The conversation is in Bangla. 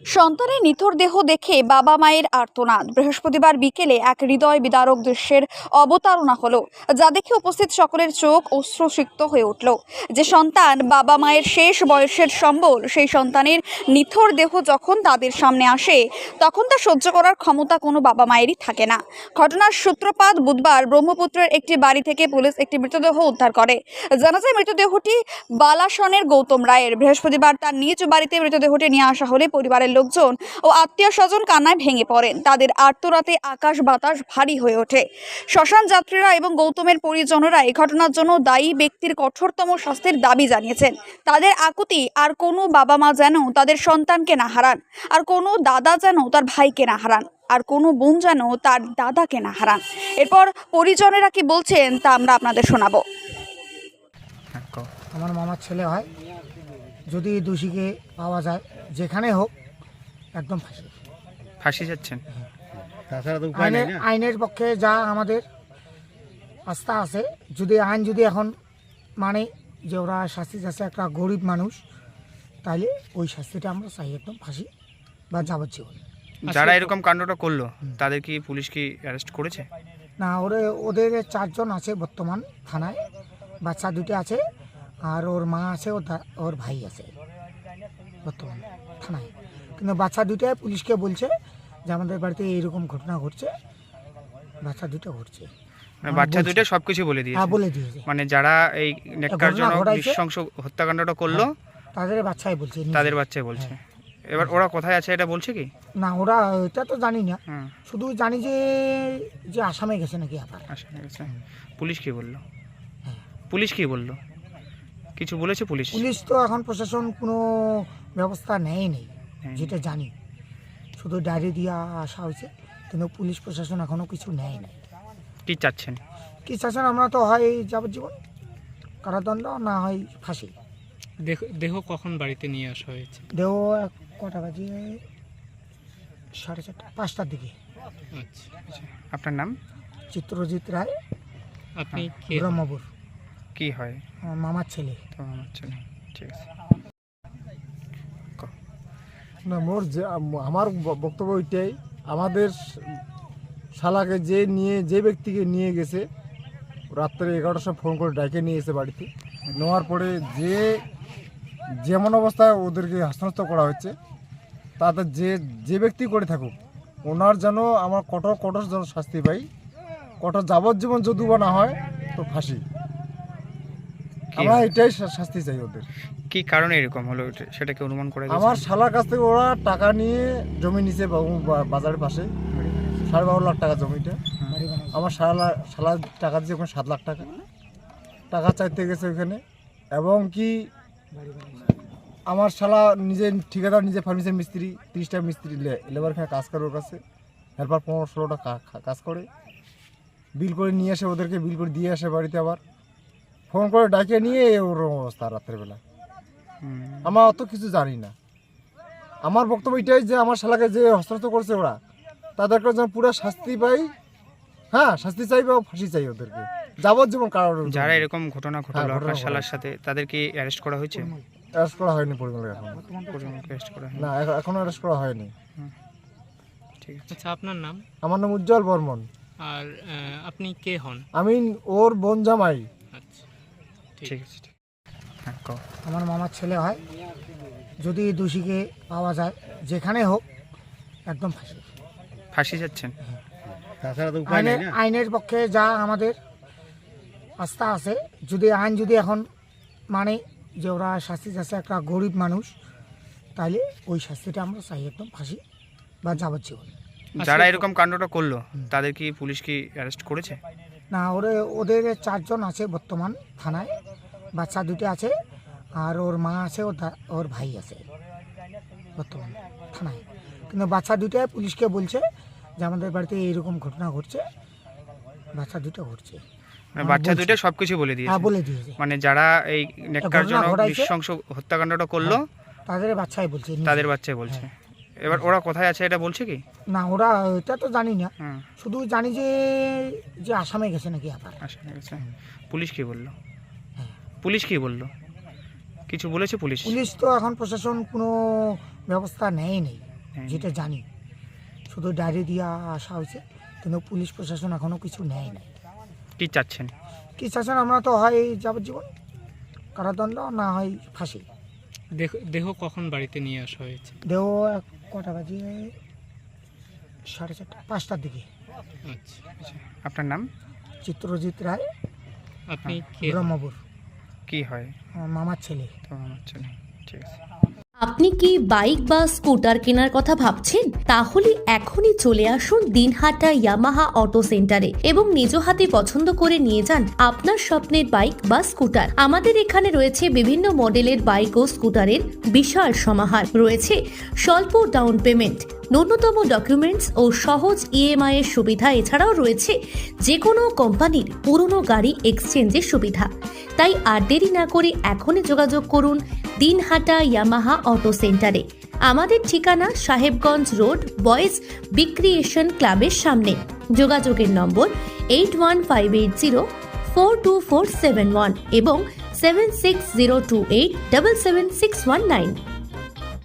সন্তানের নিথর দেহ দেখে বাবা মায়ের আর্তনাদ। বৃহস্পতিবার বিকেলে এক হৃদয় বিদারক দৃশ্যের অবতারণা হলো, যা দেখে উপস্থিত সকলের চোখ অশ্রুসিক্ত হয়ে উঠল। যে সন্তান বাবা মায়ের শেষ বয়সের সম্বল, সেই সন্তানের নিথর দেহ যখন তাদের সামনে আসে, তখন তা সহ্য করার ক্ষমতা কোনো বাবা মায়েরই থাকে না। ঘটনার সূত্রপাত বুধবার ব্রহ্মপুত্রের একটি বাড়ি থেকে পুলিশ একটি মৃতদেহ উদ্ধার করে। জানা যায় মৃতদেহটি বালাসনের গৌতম রায়ের। বৃহস্পতিবার তার নিজ বাড়িতে মৃতদেহটি নিয়ে আসা হলে পরিবারের লোকজন ও আত্মীয় স্বজন কান্নায় ভেঙে পড়েন। তাদের আর্তরাতে আকাশ বাতাস ভারী হয়ে ওঠে। শ্মশান যাত্রীরা এবং গৌতমের পরিজনেরা এই ঘটনার জন্য দায়ী ব্যক্তির কঠোরতম শাস্তির দাবি জানিয়েছেন। তাদের আকুতি, আর কোনো বাবা মা যেন তাদের সন্তানকে না হারান, আর কোনো দাদা যেন তার ভাইকে না হারান, আর কোনো বোন যেন তার দাদাকে না হারান। এরপর পরিজনেরা কি বলছেন তা আমরা আপনাদের শোনাবো। আমার মামার ছেলে হয়, যদি দোষীকে পাওয়া যায় যেখানে হোক একদম ফাঁসি যাচ্ছেন। তাছাড়া তো উপায় নেই না। আইনের পক্ষে যা আমাদের আস্থা আছে, যদি আইন যদি এখন মানে যে ওরা শাস্তি চাচ্ছে একটা গরিব মানুষ, তাইলে ওই শাস্তিটা আমরা চাই, একদম ফাঁসি বা যাবজ্জীবন। যারা এরকম কাণ্ডটা করলো তাদের কি পুলিশ কি অ্যারেস্ট করেছে? না, ওদের 4 জন আছে বর্তমান থানায়, বাচ্চা 2টা আছে, আর ওর মা আছে, ওর ভাই আছে বর্তমান থানায়। কিন্তু বাচ্চা 2টায় পুলিশকে বলছে যে আমাদের বাড়িতে এইরকম ঘটনা ঘটছে, বাচ্চা 2টা ঘটছে। মানে বাচ্চা দুটো সবকিছু বলে দিয়েছে? হ্যাঁ, বলে দিয়েছে। মানে যারা এই নেককারজনক নৃশংস হত্যাকাণ্ডটা করলো তাদের বাচ্চাই বলছে, তাদের বাচ্চাই বলছে। এবার ওরা কোথায় আছে এটা বলছে কি? না, ওরা এটা তো জানি না, হুম, শুধু জানি যে আসামে গেছে নাকি আবার। আসামে গেছে। পুলিশ কি বললো? হ্যাঁ। পুলিশ কি বললো? কিছু বলেছে পুলিশ? পুলিশ তো এখন প্রশাসন কোনো ব্যবস্থা নেই, যেটা জানি, শুধু ডায়েরি দিয়ে আসা হয়েছে, কিন্তু পুলিশ প্রশাসন এখনো কিছু নেয় নাই। কি চাচ্ছেন? কি চাচ্ছেন? আমরা তো হয় যাবজ্জীবন কারাদণ্ড, না হয় ফাঁসি। দেহ কখন বাড়িতে নিয়ে আসা হয়েছে? দেহ কটা বাজে? 4:30, 5টার দিকে। আচ্ছা, আপনার নাম? চিত্রজিৎ রায়, আপনি কে? ব্রহ্মপুর। কি হয়? আমার মামার ছেলে। তো আমার ছেলে। ঠিক আছে। না, আমার বক্তব্য ওইটাই, আমাদের শালাকে যে ব্যক্তিকে নিয়ে গেছে, রাত্রে 11টার সময় ফোন করে ডাকে নিয়ে এসে বাড়িতে নেওয়ার পরে যেমন অবস্থায় ওদেরকে হস্তান্তর করা হচ্ছে, তাতে যে ব্যক্তি করে থাকুক, ওনার যেন আমার কঠোর যেন শাস্তি পাই, কঠোর যাবজ্জীবন যদি বা না হয় তো ফাঁসি। আমরা এটাই শাস্তি চাই ওদের। কি কারণে এরকম হলো সেটাকে অনুমান করে? আমার শালার কাছ থেকে ওরা টাকা নিয়ে জমি নিছে বাজারের পাশে, 12.5 লাখ টাকা জমিটা। আমার শালা টাকা দিয়েছে ওখানে 7 লাখ টাকা চাইতে গেছে ওইখানে। এবং কি আমার শালা নিজে ঠিকাদার, নিজে ফার্নিচার মিস্ত্রি, 30টা মিস্ত্রি লেবারখানে কাজ করে ওর কাছে। এরপর 15-16টা কাজ করে বিল করে নিয়ে আসে, ওদেরকে বিল করে দিয়ে আসে বাড়িতে, আবার ফোন করে ডাকে নিয়ে ওর অবস্থা রাত্রেবেলা। আমরা অত কিছু জানি না। আমার বক্তব্য এটাই যে আমার শালাকে যে হস্তান্তর করছে ওরা, তাদেরকে যেন পুরো শাস্তি পাই। হ্যাঁ, শাস্তি চাই বা ফাঁসি চাই ওদেরকে, যাবজ্জীবন কারাদণ্ড। যারা এরকম ঘটনা ঘটালো আপনার শালার সাথে, তাদের কি অ্যারেস্ট করা হয়েছে? অ্যারেস্ট করা হয়নি পরিমাণে, এখন অ্যারেস্ট করা হয়নি। না, এখনো অ্যারেস্ট করা হয়নি। ঠিক আছে। আচ্ছা, আপনার নাম? আমার নাম উজ্জ্বল বর্মন। আর আপনি কে হন? আমি ওর বোন জামাই। আচ্ছা, ঠিক আছে। হ্যাঁ, কও। আমার মামার ছেলে হয়, যদি দোষীকে পাওয়া যায় যেখানে হোক একদম ফাঁসি। ফাঁসি যাচ্ছেন। তাছাড়া তো উপায় নেই না। আইনের পক্ষে যা আমাদের আস্থা আছে, যদি আইন যদি এখন মানে যে ওরা শাস্তি চাচ্ছে একটা গরিব মানুষ, তাইলে ওই শাস্তিটা আমরা চাই, একদম ফাঁসি বা যাবজ্জীবন। যারা এরকম কাণ্ডটা করলো তাদের কি পুলিশ কি অ্যারেস্ট করেছে? না, ওদের 4 জন আছে বর্তমান থানায়, বাচ্চা 2টা আছে, আর ওর মা আছে, ওর ভাই আছে বর্তমান থানায়। কিন্তু বাচ্চা 2টায় পুলিশকে বলছে যে আমাদের বাড়িতে এইরকম ঘটনা ঘটছে, বাচ্চা 2টা ঘটছে। মানে বাচ্চা দুটো সবকিছু বলে দিয়েছে? হ্যাঁ, বলে দিয়েছে। মানে যারা এই নেককারজনক নৃশংস হত্যাকাণ্ডটা করলো তাদের বাচ্চাই বলছে, তাদের বাচ্চাই বলছে। এবার ওরা কোথায় আছে এটা বলছে কি? না, ওরা এটা তো জানি না, হুম, শুধু জানি যে আসামে গেছে নাকি আবার। আসামে গেছে। পুলিশ কি বললো? পুলিশ কি বললো? কিছু বলেছে পুলিশ? পুলিশ তো এখন প্রশাসন কোনো ব্যবস্থা নেই, নেয়নি। যেটা জানি শুধু ডায়েরি দিয়ে আসা হয়েছে, কিন্তু পুলিশ প্রশাসন এখনও কিছু নেয় নাই। কি চাচ্ছেন? কি চাচ্ছেন? আমরা তো হয় যাবজ্জীবন কারাদণ্ড, না হয় ফাঁসি। দেহ কখন বাড়িতে নিয়ে আসা হয়েছে? দেহ কটা বাজে? 4:30 5টার দিকে। আচ্ছা, আপনার নাম? চিত্রজিৎ রায়, আপনি কে হন? ব্রহ্মপুর, কি হয়? আমার মামার ছেলে। তো আমার ছেলে। ঠিক আছে। আপনি কি বাইক বা স্কুটার কেনার কথা ভাবছেন? তাহলে এখনই চলে আসুন দিনহাটা ইয়ামাহা অটো সেন্টারে এবং নিজ হাতে পছন্দ করে নিয়ে যান আপনার স্বপ্নের বাইক বা স্কুটার। আমাদের এখানে রয়েছে বিভিন্ন মডেলের বাইক ও স্কুটারের বিশাল সমাহার। রয়েছে স্বল্প ডাউন পেমেন্ট, ন্যূনতম ডকুমেন্টস ও সহজ ইএমআই এর সুবিধা। এছাড়াও রয়েছে যে কোনো কোম্পানির পুরনো গাড়ি এক্সচেঞ্জের সুবিধা। তাই আর দেরি না করে এখনই যোগাযোগ করুন দিনহাটা ইয়ামাহা অটো সেন্টারে। আমাদের ঠিকানা সাহেবগঞ্জ রোড, বয়েজ বিক্রিয়েশন ক্লাবের সামনে। যোগাযোগের নম্বর 8158042471 এবং 7602877619।